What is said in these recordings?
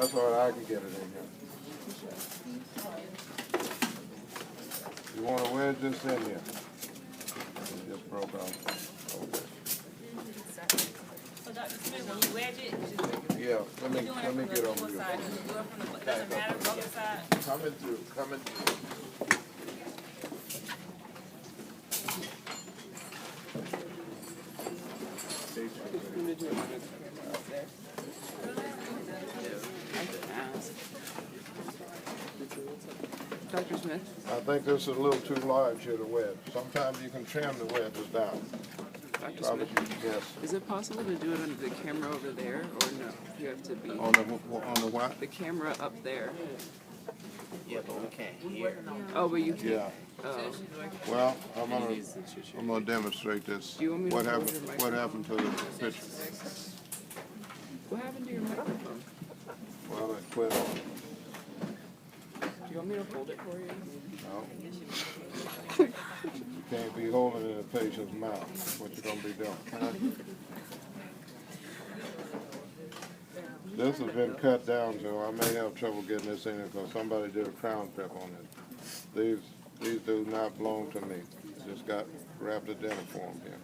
That's all right, I can get it in here. You want to wedge this in here? It just broke off. Okay. So Dr. Smith, when you wedge it, Yeah, let me get over what here. side? Doesn't matter what side. Coming through, coming through. Dr. Smith? I think this is a little too large here to wedge. Sometimes you can trim the wedges down. Dr. Probably, Smith? yes. Is it possible to do it under the camera over there, or no? You have to be On the what? the camera up there. Yeah, but we can't hear. Oh, but you can't. Yeah. Oh. Well, I'm gonna demonstrate this. Do you want me to What hold happened? your What happened to the picture? What happened to your microphone? Well, it quit on. Do you want me to hold it for you? No. You can't be holding it in a patient's mouth. That's what you're gonna be doing. This has been cut down, so I may have trouble getting this in because somebody did a crown prep on it. These do not belong to me. Just got wrapped identiform here.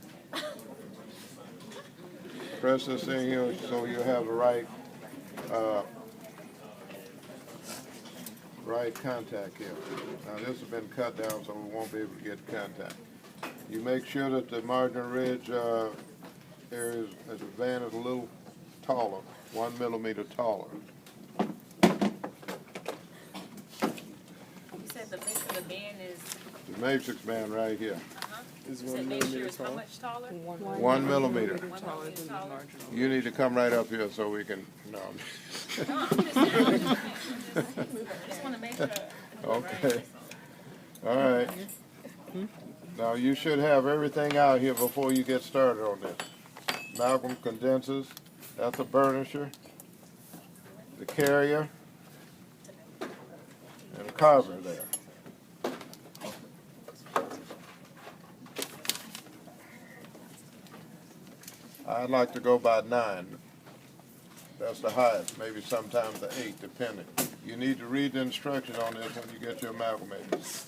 Press this in here so you have the right contact here. Now this has been cut down so we won't be able to get contact. You make sure that the margin ridge area at the band is a little taller, 1 millimeter taller. You said the base of the band is, The matrix band right here, you said make sure it's how much taller? 1 millimeter. Taller than the marginal. You need to come right up here so we can, no. No, I'm just saying, I just want to make sure. Okay. All right. Now you should have everything out here before you get started on this. Amalgam condensers, that's a burnisher, the carrier, and a carver there. I'd like to go by 9. That's the highest, maybe sometimes the 8, depending. You need to read the instructions on this when you get your amalgamator.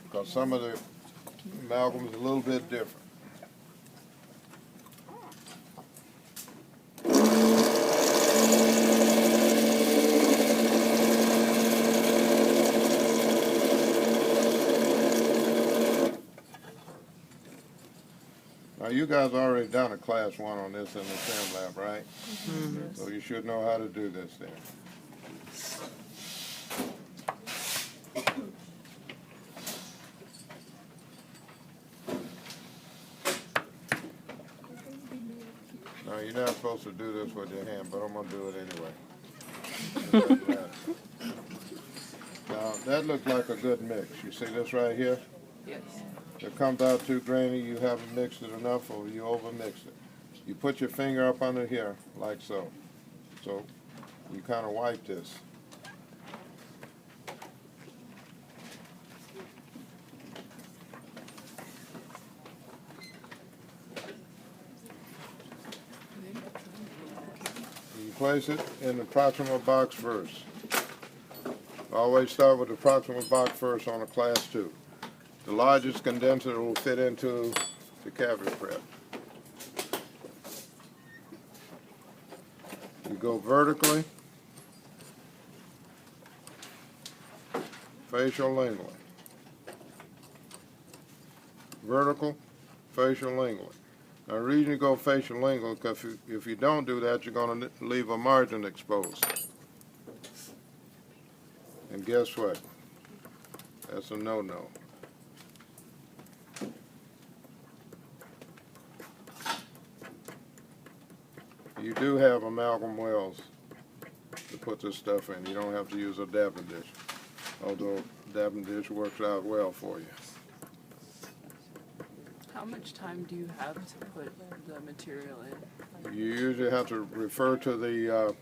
Because some of the amalgam is a little bit different. Now you guys already done a class 1 on this in the sim lab, right? Mm-hmm. So you should know how to do this then. Now you're not supposed to do this with your hand, but I'm gonna do it anyway. Now that looks like a good mix. You see this right here? Yes. If it comes out too grainy, you haven't mixed it enough or you overmixed it. You put your finger up under here, like so. So you kind of wipe this. You place it in the proximal box first. Always start with the proximal box first on a class 2. The largest condenser will fit into the cavity prep. You go vertically, facial lingually. Vertical, facial lingually. Now the reason you go facial lingual, because if you don't do that, you're going to leave a margin exposed. And guess what? That's a no-no. You do have amalgam wells to put this stuff in. You don't have to use a dabbing dish, although dabbing dish works out well for you. How much time do you have to put the material in? You usually have to refer to the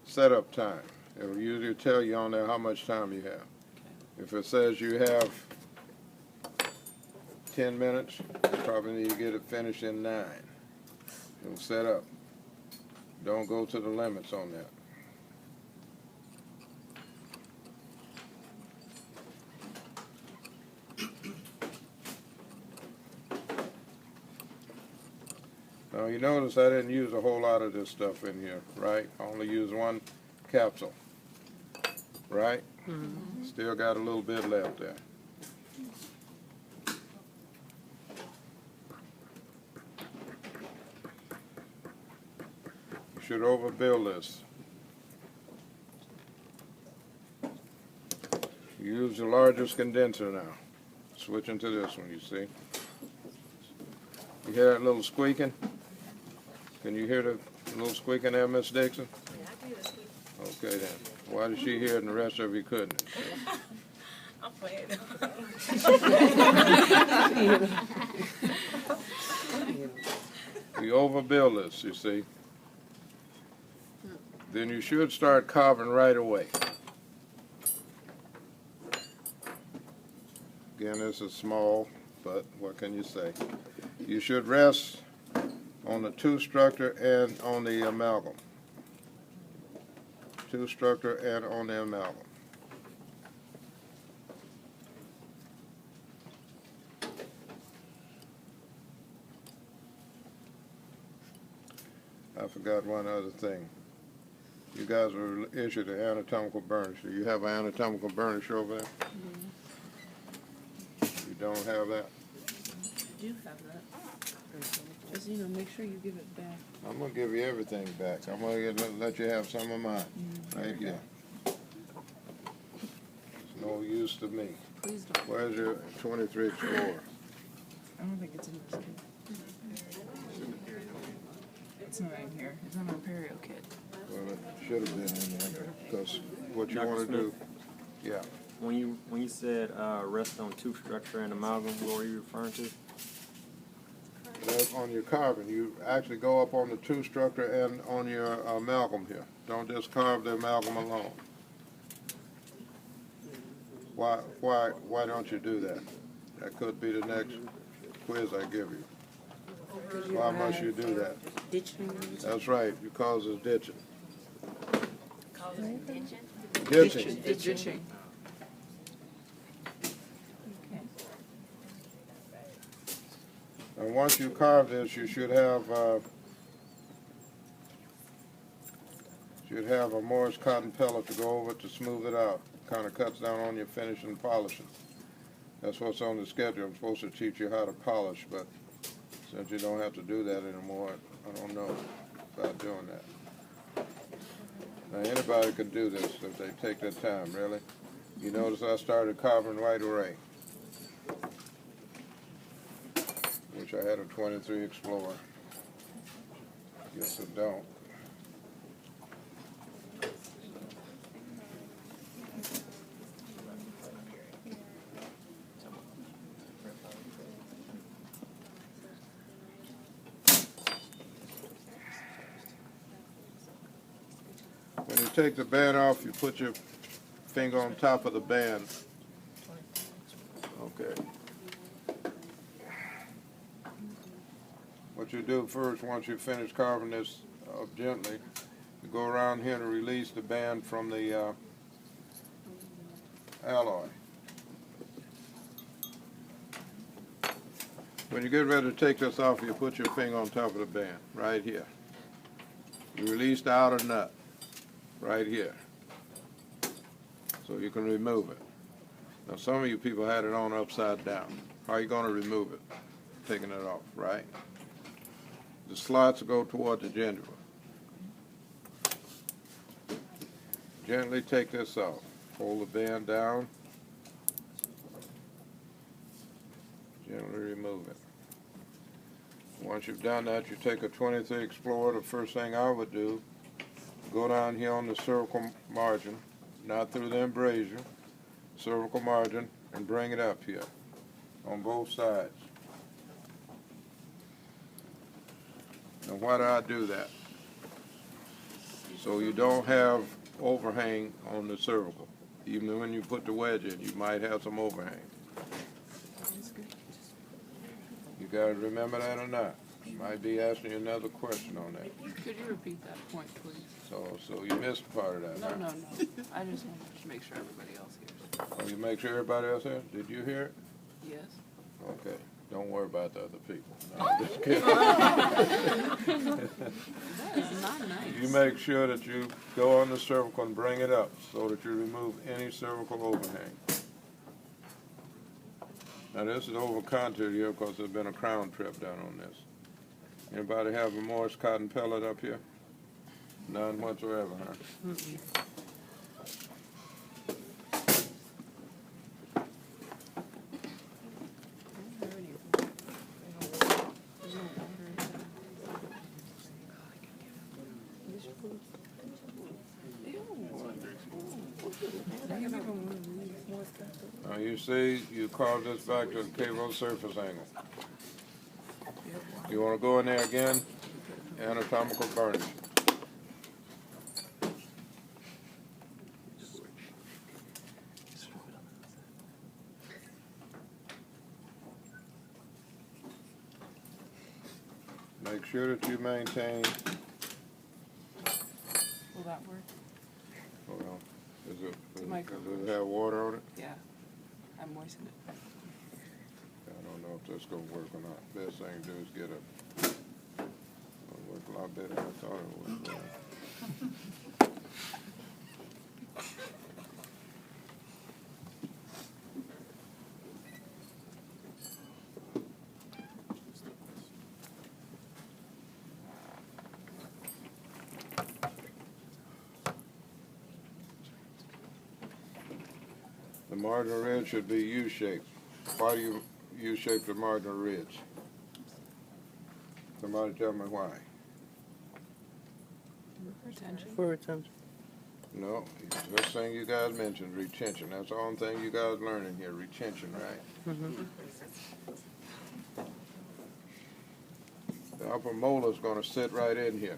setup time. It will usually tell you on there how much time you have. If it says you have 10 minutes, you probably need to get it finished in 9. It'll set up. Don't go to the limits on that. Now you notice I didn't use a whole lot of this stuff in here, right? I only used one capsule, right? Still got a little bit left there. You should overbuild this. Use the largest condenser now. Switching to this one, you see. You hear that little squeaking? Can you hear the little squeaking there, Miss Dixon? Yeah, I can hear the squeak. Okay then. Why did she hear it and the rest of you couldn't? I'm playing. We overbuild this, you see. Then you should start carving right away. Again, this is small, but what can you say? You should rest on the two structure and on the amalgam. Two structure and on the amalgam. I forgot one other thing. You guys were issued an anatomical burnish. Do you have an anatomical burnish over there? You don't have that? I do have that. Just, make sure you give it back. I'm gonna give you everything back. I'm gonna let you have some of mine. Right here. It's no use to me. Please don't. Where's your 23 Explorer? I don't think it's in this kit. It's not in here. It's an Imperial kit. Well, it should have been in there, because what you Dr. wanna do, Smith? yeah. When you said rest on tooth structure and amalgam, what were you referring to? That's on your carving. You actually go up on the two structure and on your amalgam here. Don't just carve the amalgam alone. Why don't you do that? That could be the next quiz I give you. Why must you do that? That's right, because it's ditching. Call it detention. Ditching. It's ditching. And once you carve this, you should have a Morris cotton pellet to go over it to smooth it out. Kind of cuts down on your finishing and polishing. That's what's on the schedule. I'm supposed to teach you how to polish, but since you don't have to do that anymore, I don't know about doing that. Now anybody can do this if they take their time, really. You notice I started carving right away. Wish I had a 23 Explorer. Guess I don't. When you take the band off, you put your finger on top of the band. Okay. What you do first, once you finish carving this up gently, you go around here to release the band from the alloy. When you get ready to take this off, you put your finger on top of the band, right here. You release the outer nut, right here, so you can remove it. Now some of you people had it on upside down. How are you going to remove it? Taking it off, right? The slots go toward the gingiva. Gently take this off. Hold the band down. Gently remove it. Once you've done that, you take a 23 Explorer. The first thing I would do, go down here on the cervical margin, not through the embrasure, cervical margin, and bring it up here on both sides. And why do I do that? So you don't have overhang on the cervical. Even when you put the wedge in, you might have some overhang. You gotta remember that or not? Might be asking you another question on that. Could you repeat that point, please? So you missed part of that, No, huh? no, no. I just wanted to make sure everybody else hears. Oh, you make sure everybody else here? Did you hear it? Yes? Okay, don't worry about the other people. No, I'm just kidding. That is not nice. You make sure that you go on the cervical and bring it up so that you remove any cervical overhang. Now this is over contour here because there's been a crown trip done on this. Anybody have a Morris cotton pellet up here? None whatsoever, huh? Now you see, you carved this back to the cavo surface angle. You want to go in there again? Anatomical burnish. Make sure that you maintain, Will that work? hold on, does Microphone. it have water on it? Yeah. I moistened it. I don't know if that's gonna work or not. Best thing to do is get it'll work a lot better than I thought it would. The marginal ridge should be U-shaped. Why do you U-shape the marginal ridge? Somebody tell me why. Retention. For retention. No, this thing you guys mentioned, retention. That's the only thing you guys learning here, retention, right? The upper molar is gonna sit right in here.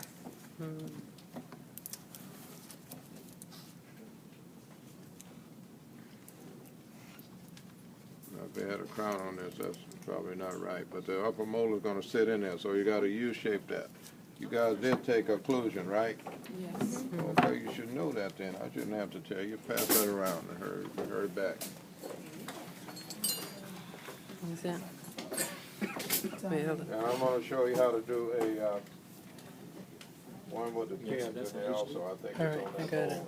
Now, if they had a crown on this, that's probably not right, but the upper molar is gonna sit in there, so you gotta U-shape that. You guys did take occlusion, right? Yes. Okay, you should know that then. I shouldn't have to tell you. Pass that around and hurry back. What's that? Wait, hold on. And I'm gonna show you how to do a, one with the pins in there also. I think it's All right, on I that got it. board.